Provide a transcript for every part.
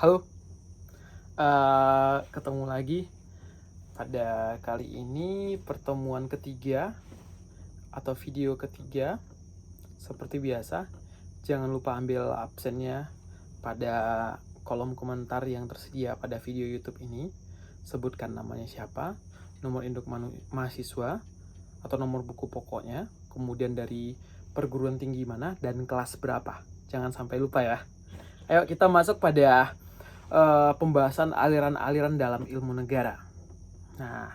Halo, ketemu lagi pada kali ini pertemuan ketiga atau video ketiga. Seperti biasa, jangan lupa ambil absennya pada kolom komentar yang tersedia pada video YouTube ini. Sebutkan namanya siapa, nomor induk mahasiswa atau nomor buku pokoknya, kemudian dari perguruan tinggi mana dan kelas berapa. Jangan sampai lupa ya. Ayo kita masuk pada pembahasan aliran-aliran dalam ilmu negara. Nah,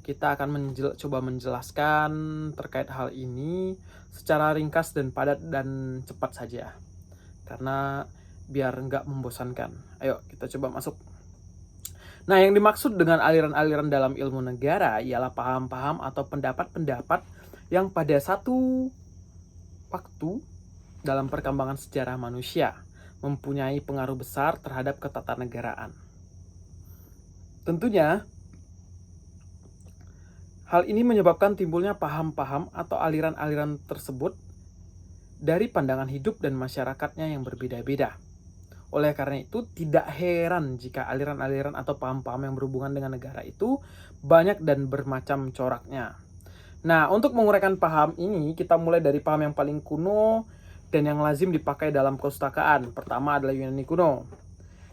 kita akan coba menjelaskan terkait hal ini secara ringkas dan padat dan cepat saja. Karena biar nggak membosankan. Ayo kita coba masuk. Nah, yang dimaksud dengan aliran-aliran dalam ilmu negara ialah paham-paham atau pendapat-pendapat yang pada satu waktu dalam perkembangan sejarah manusia mempunyai pengaruh besar terhadap ketatanegaraan. Tentunya, hal ini menyebabkan timbulnya paham-paham atau aliran-aliran tersebut dari pandangan hidup dan masyarakatnya yang berbeda-beda. Oleh karena itu, tidak heran jika aliran-aliran atau paham-paham yang berhubungan dengan negara itu banyak dan bermacam coraknya. Nah, untuk menguraikan paham ini, kita mulai dari paham yang paling kuno dan yang lazim dipakai dalam kepustakaan. Pertama adalah Yunani kuno.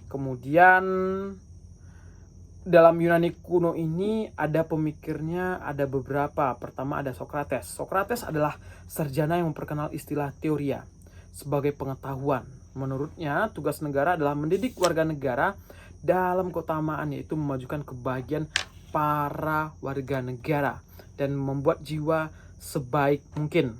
Kemudian dalam Yunani kuno ini ada pemikirnya, ada beberapa. Pertama ada Sokrates. Sokrates adalah sarjana yang memperkenal istilah teoria sebagai pengetahuan. Menurutnya, tugas negara adalah mendidik warga negara dalam keutamaan, yaitu memajukan kebahagiaan para warga negara dan membuat jiwa sebaik mungkin.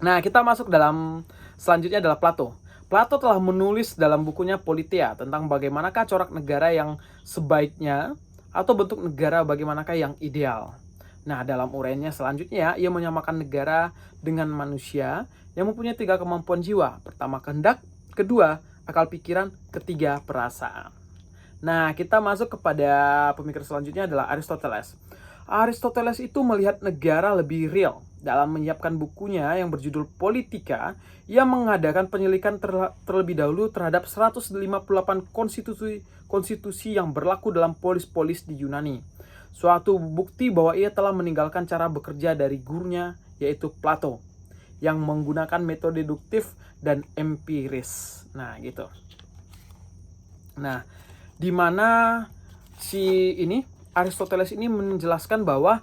Nah, kita masuk dalam selanjutnya adalah Plato. Plato telah menulis dalam bukunya Politeia tentang bagaimanakah corak negara yang sebaiknya atau bentuk negara bagaimanakah yang ideal. Nah, dalam uraiannya selanjutnya, ia menyamakan negara dengan manusia yang mempunyai 3 kemampuan jiwa. Pertama, kehendak. Kedua, akal pikiran. Ketiga, perasaan. Nah, kita masuk kepada pemikir selanjutnya adalah Aristoteles. Aristoteles itu melihat negara lebih real. Dalam menyiapkan bukunya yang berjudul Politika, ia mengadakan penyelidikan terlebih dahulu terhadap 158 konstitusi yang berlaku dalam polis-polis di Yunani. Suatu bukti bahwa ia telah meninggalkan cara bekerja dari gurunya, yaitu Plato, yang menggunakan metode deduktif dan empiris. Nah, gitu. Nah, di mana Aristoteles ini menjelaskan bahwa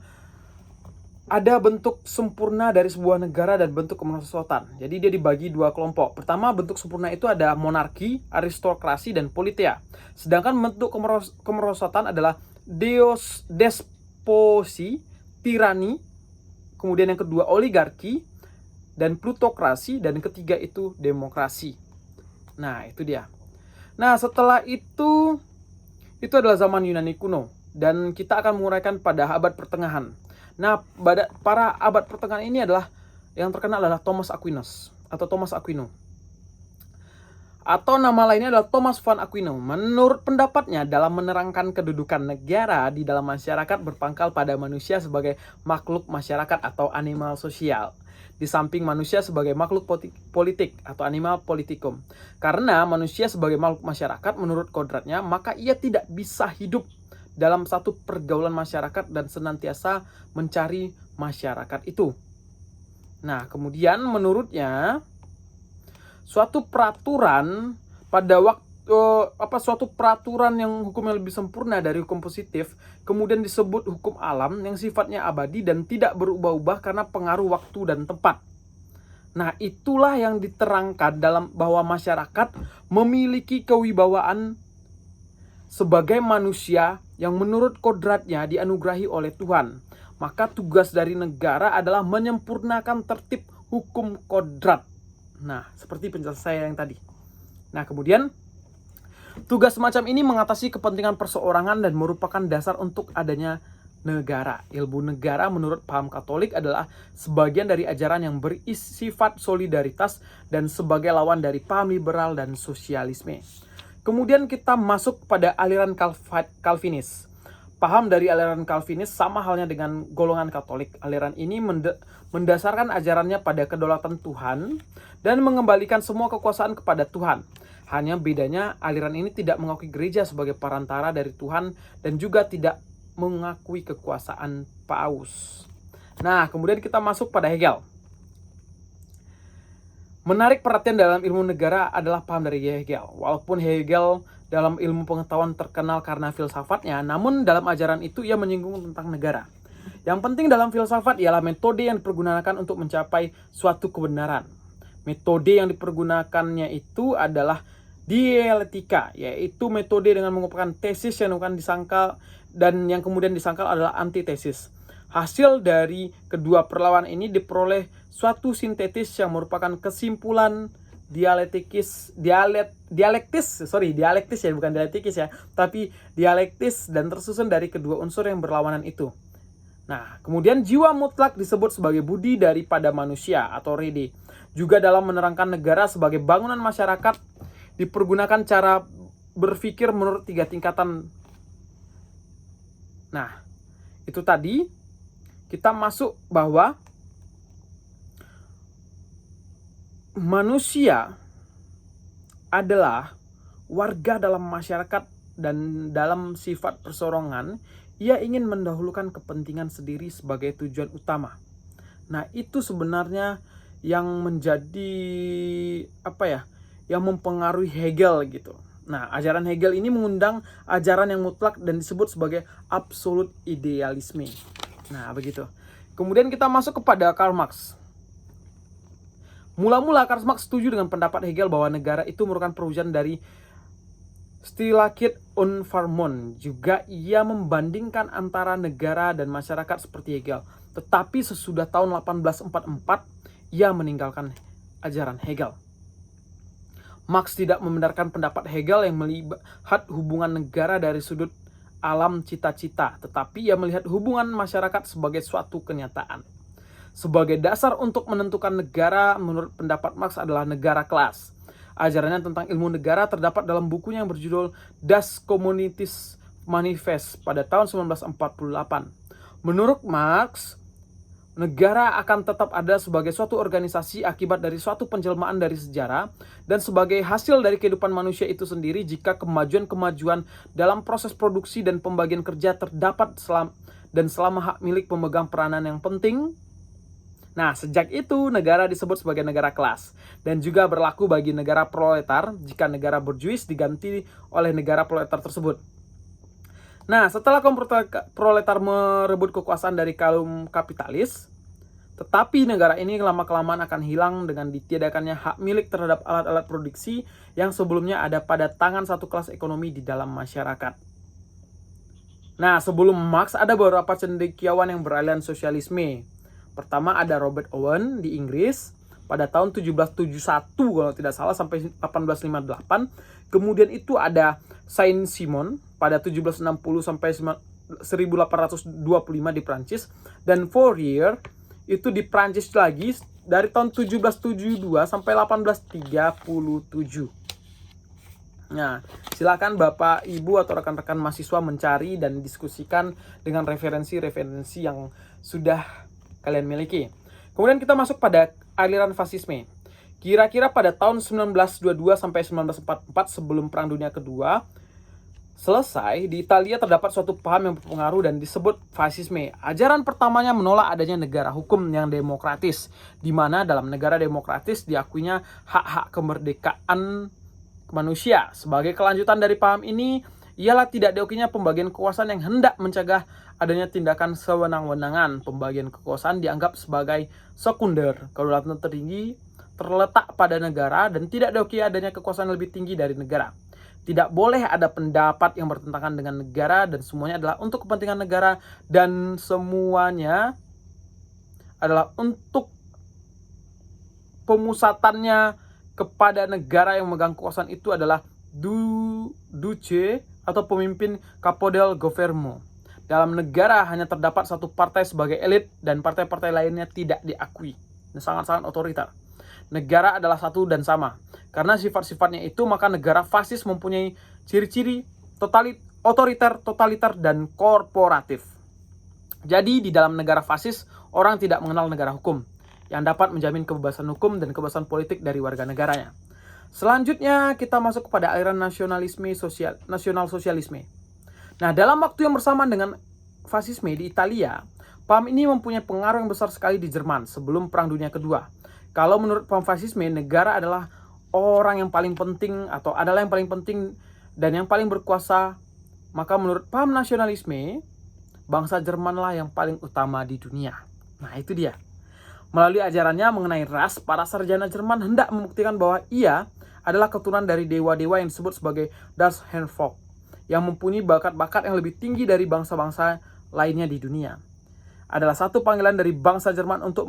ada bentuk sempurna dari sebuah negara dan bentuk kemerosotan. Jadi dia dibagi 2 kelompok. Pertama, bentuk sempurna itu ada monarki, aristokrasi, dan politeia. Sedangkan bentuk kemerosotan adalah desposi, tirani, kemudian yang kedua oligarki, dan plutokrasi, dan yang ketiga itu demokrasi. Nah, itu dia. Nah, setelah itu adalah zaman Yunani kuno. Dan kita akan menguraikan pada abad pertengahan. Nah, para abad pertengahan ini adalah yang terkenal adalah Thomas Aquinas atau Thomas Aquino. Atau nama lainnya adalah Thomas van Aquino. Menurut pendapatnya, dalam menerangkan kedudukan negara di dalam masyarakat berpangkal pada manusia sebagai makhluk masyarakat atau animal sosial, di samping manusia sebagai makhluk politik atau animal politikum. Karena manusia sebagai makhluk masyarakat menurut kodratnya, maka ia tidak bisa hidup dalam satu pergaulan masyarakat dan senantiasa mencari masyarakat itu. Nah, kemudian menurutnya suatu peraturan yang hukumnya lebih sempurna dari hukum positif kemudian disebut hukum alam yang sifatnya abadi dan tidak berubah-ubah karena pengaruh waktu dan tempat. Nah, itulah yang diterangkan dalam bahwa masyarakat memiliki kewibawaan sebagai manusia yang menurut kodratnya dianugerahi oleh Tuhan. Maka tugas dari negara adalah menyempurnakan tertib hukum kodrat. Nah, seperti penjelasan saya yang tadi. Nah, kemudian tugas semacam ini mengatasi kepentingan perseorangan dan merupakan dasar untuk adanya negara. Ilmu negara menurut paham Katolik adalah sebagian dari ajaran yang bersifat solidaritas dan sebagai lawan dari paham liberal dan sosialisme. Kemudian kita masuk pada aliran Calvinis. Paham dari aliran Calvinis sama halnya dengan golongan Katolik. Aliran ini mendasarkan ajarannya pada kedaulatan Tuhan dan mengembalikan semua kekuasaan kepada Tuhan. Hanya bedanya aliran ini tidak mengakui gereja sebagai perantara dari Tuhan dan juga tidak mengakui kekuasaan paus. Nah, kemudian kita masuk pada Hegel. Menarik perhatian dalam ilmu negara adalah paham dari Hegel. Walaupun Hegel dalam ilmu pengetahuan terkenal karena filsafatnya, namun dalam ajaran itu ia menyinggung tentang negara. Yang penting dalam filsafat ialah metode yang dipergunakan untuk mencapai suatu kebenaran. Metode yang dipergunakannya itu adalah dialektika, yaitu metode dengan mengumpulkan tesis yang bukan disangkal dan yang kemudian disangkal adalah antitesis. Hasil dari kedua perlawanan ini diperoleh suatu sintetis yang merupakan kesimpulan dialektis dan tersusun dari kedua unsur yang berlawanan itu. Nah, kemudian jiwa mutlak disebut sebagai budi daripada manusia atau rede. Juga dalam menerangkan negara sebagai bangunan masyarakat dipergunakan cara berpikir menurut 3 tingkatan. Nah, itu tadi kita masuk bahwa manusia adalah warga dalam masyarakat dan dalam sifat persorongan ia ingin mendahulukan kepentingan sendiri sebagai tujuan utama. Nah, itu sebenarnya yang menjadi yang mempengaruhi Hegel gitu. Nah, ajaran Hegel ini mengundang ajaran yang mutlak dan disebut sebagai absolute idealisme. Nah, begitu. Kemudian kita masuk kepada Karl Marx. Mula-mula Karl Marx setuju dengan pendapat Hegel bahwa negara itu merupakan perwujudan dari Stillkeit und Vernunft. Juga ia membandingkan antara negara dan masyarakat seperti Hegel. Tetapi sesudah tahun 1844, ia meninggalkan ajaran Hegel. Marx tidak membenarkan pendapat Hegel yang melihat hubungan negara dari sudut alam cita-cita, tetapi ia melihat hubungan masyarakat sebagai suatu kenyataan. Sebagai dasar untuk menentukan negara, menurut pendapat Marx adalah negara kelas. Ajarannya tentang ilmu negara terdapat dalam bukunya yang berjudul Das Kommunistisches Manifest pada tahun 1948. Menurut Marx, negara akan tetap ada sebagai suatu organisasi akibat dari suatu penjelmaan dari sejarah dan sebagai hasil dari kehidupan manusia itu sendiri jika kemajuan-kemajuan dalam proses produksi dan pembagian kerja terdapat selama hak milik pemegang peranan yang penting. Nah, sejak itu negara disebut sebagai negara kelas dan juga berlaku bagi negara proletar jika negara borjuis diganti oleh negara proletar tersebut. Nah, setelah kaum proletar merebut kekuasaan dari kaum kapitalis, tetapi negara ini lama-kelamaan akan hilang dengan ditiadakannya hak milik terhadap alat-alat produksi yang sebelumnya ada pada tangan satu kelas ekonomi di dalam masyarakat. Nah, sebelum Marx ada beberapa cendekiawan yang beraliran sosialisme. Pertama ada Robert Owen di Inggris pada tahun 1771 kalau tidak salah sampai 1858. Kemudian itu ada Saint-Simon pada 1760 sampai 1825 di Prancis, dan Fourier itu di Prancis lagi dari tahun 1772 sampai 1837. Nah, silakan Bapak, Ibu atau rekan-rekan mahasiswa mencari dan diskusikan dengan referensi-referensi yang sudah kalian miliki. Kemudian kita masuk pada aliran fasisme. Kira-kira pada tahun 1922 sampai 1944 sebelum Perang Dunia Kedua selesai, di Italia terdapat suatu paham yang berpengaruh dan disebut fasisme. Ajaran pertamanya menolak adanya negara hukum yang demokratis, di mana dalam negara demokratis diakuinya hak-hak kemerdekaan manusia. Sebagai kelanjutan dari paham ini, ialah tidak diakuinya pembagian kekuasaan yang hendak mencegah adanya tindakan sewenang-wenangan. Pembagian kekuasaan dianggap sebagai sekunder. Kedaulatan tertinggi terletak pada negara dan tidak diakui adanya kekuasaan lebih tinggi dari negara. Tidak boleh ada pendapat yang bertentangan dengan negara dan semuanya adalah untuk kepentingan negara dan semuanya adalah untuk pemusatannya kepada negara yang memegang kekuasaan itu adalah duce atau pemimpin capo del governo. Dalam negara hanya terdapat satu partai sebagai elit dan partai-partai lainnya tidak diakui. Ini sangat-sangat otoriter. Negara adalah satu dan sama. Karena sifat-sifatnya itu, maka negara fasis mempunyai ciri-ciri otoriter, totaliter, dan korporatif. Jadi di dalam negara fasis, orang tidak mengenal negara hukum yang dapat menjamin kebebasan hukum dan kebebasan politik dari warga negaranya. Selanjutnya kita masuk kepada aliran nasional sosialisme. Nah, dalam waktu yang bersamaan dengan fasisme di Italia, paham ini mempunyai pengaruh yang besar sekali di Jerman sebelum Perang Dunia Kedua. Kalau menurut paham fasisme, negara adalah orang yang paling penting atau adalah yang paling penting dan yang paling berkuasa, maka menurut paham nasionalisme, bangsa Jermanlah yang paling utama di dunia. Nah, itu dia. Melalui ajarannya mengenai ras, para sarjana Jerman hendak membuktikan bahwa ia adalah keturunan dari dewa-dewa yang disebut sebagai Das Volk, yang mempunyai bakat-bakat yang lebih tinggi dari bangsa-bangsa lainnya di dunia. Adalah satu panggilan dari bangsa Jerman untuk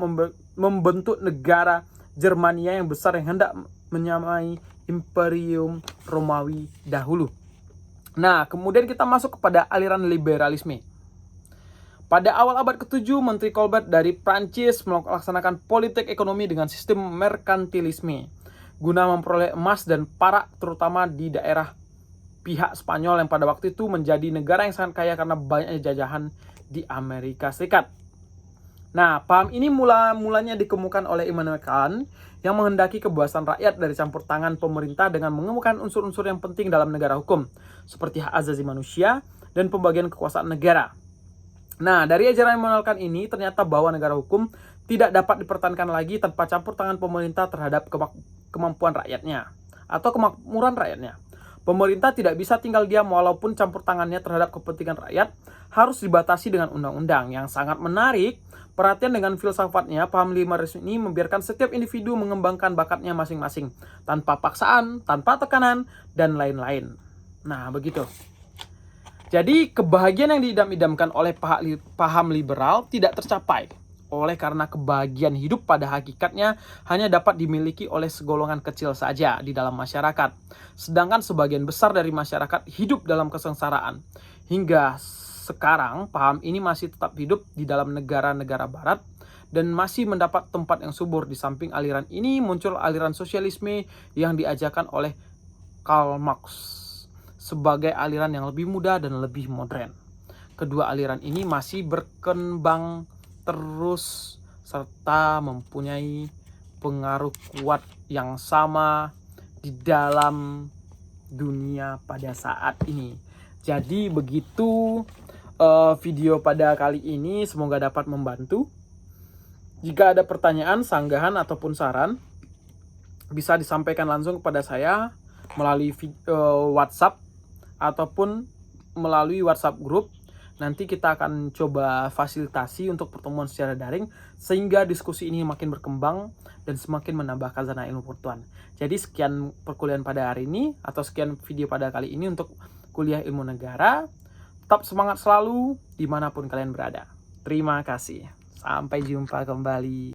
membentuk negara Jermania yang besar yang hendak menyamai Imperium Romawi dahulu. Nah, kemudian kita masuk kepada aliran liberalisme. Pada awal abad ke-7, Menteri Colbert dari Prancis melaksanakan politik ekonomi dengan sistem merkantilisme guna memperoleh emas dan perak terutama di daerah pihak Spanyol yang pada waktu itu menjadi negara yang sangat kaya karena banyaknya jajahan di Amerika Serikat. Nah, paham ini mulanya dikemukakan oleh Immanuel Kant yang menghendaki kebebasan rakyat dari campur tangan pemerintah dengan mengemukakan unsur-unsur yang penting dalam negara hukum seperti hak asasi manusia dan pembagian kekuasaan negara. Nah, dari ajaran Immanuel Kant ini ternyata bahwa negara hukum tidak dapat dipertahankan lagi tanpa campur tangan pemerintah terhadap kemampuan rakyatnya atau kemakmuran rakyatnya. Pemerintah tidak bisa tinggal diam walaupun campur tangannya terhadap kepentingan rakyat harus dibatasi dengan undang-undang. Yang sangat menarik perhatian dengan filsafatnya, paham liberalisme ini membiarkan setiap individu mengembangkan bakatnya masing-masing tanpa paksaan, tanpa tekanan, dan lain-lain. Nah, begitu. Jadi kebahagiaan yang diidam-idamkan oleh paham liberal tidak tercapai oleh karena kebahagiaan hidup pada hakikatnya hanya dapat dimiliki oleh segolongan kecil saja di dalam masyarakat. Sedangkan sebagian besar dari masyarakat hidup dalam kesengsaraan. Hingga sekarang paham ini masih tetap hidup di dalam negara-negara barat dan masih mendapat tempat yang subur. Di samping aliran ini muncul aliran sosialisme yang diajarkan oleh Karl Marx sebagai aliran yang lebih muda dan lebih modern. Kedua aliran ini masih berkembang terus serta mempunyai pengaruh kuat yang sama di dalam dunia pada saat ini. Jadi begitu video pada kali ini, semoga dapat membantu. Jika ada pertanyaan, sanggahan ataupun saran, bisa disampaikan langsung kepada saya melalui WhatsApp ataupun melalui WhatsApp grup. Nanti kita akan coba fasilitasi untuk pertemuan secara daring sehingga diskusi ini makin berkembang dan semakin menambah khazanah ilmu pengetahuan. Jadi sekian perkuliahan pada hari ini atau sekian video pada kali ini untuk kuliah ilmu negara. Tetap semangat selalu dimanapun kalian berada. Terima kasih. Sampai jumpa kembali.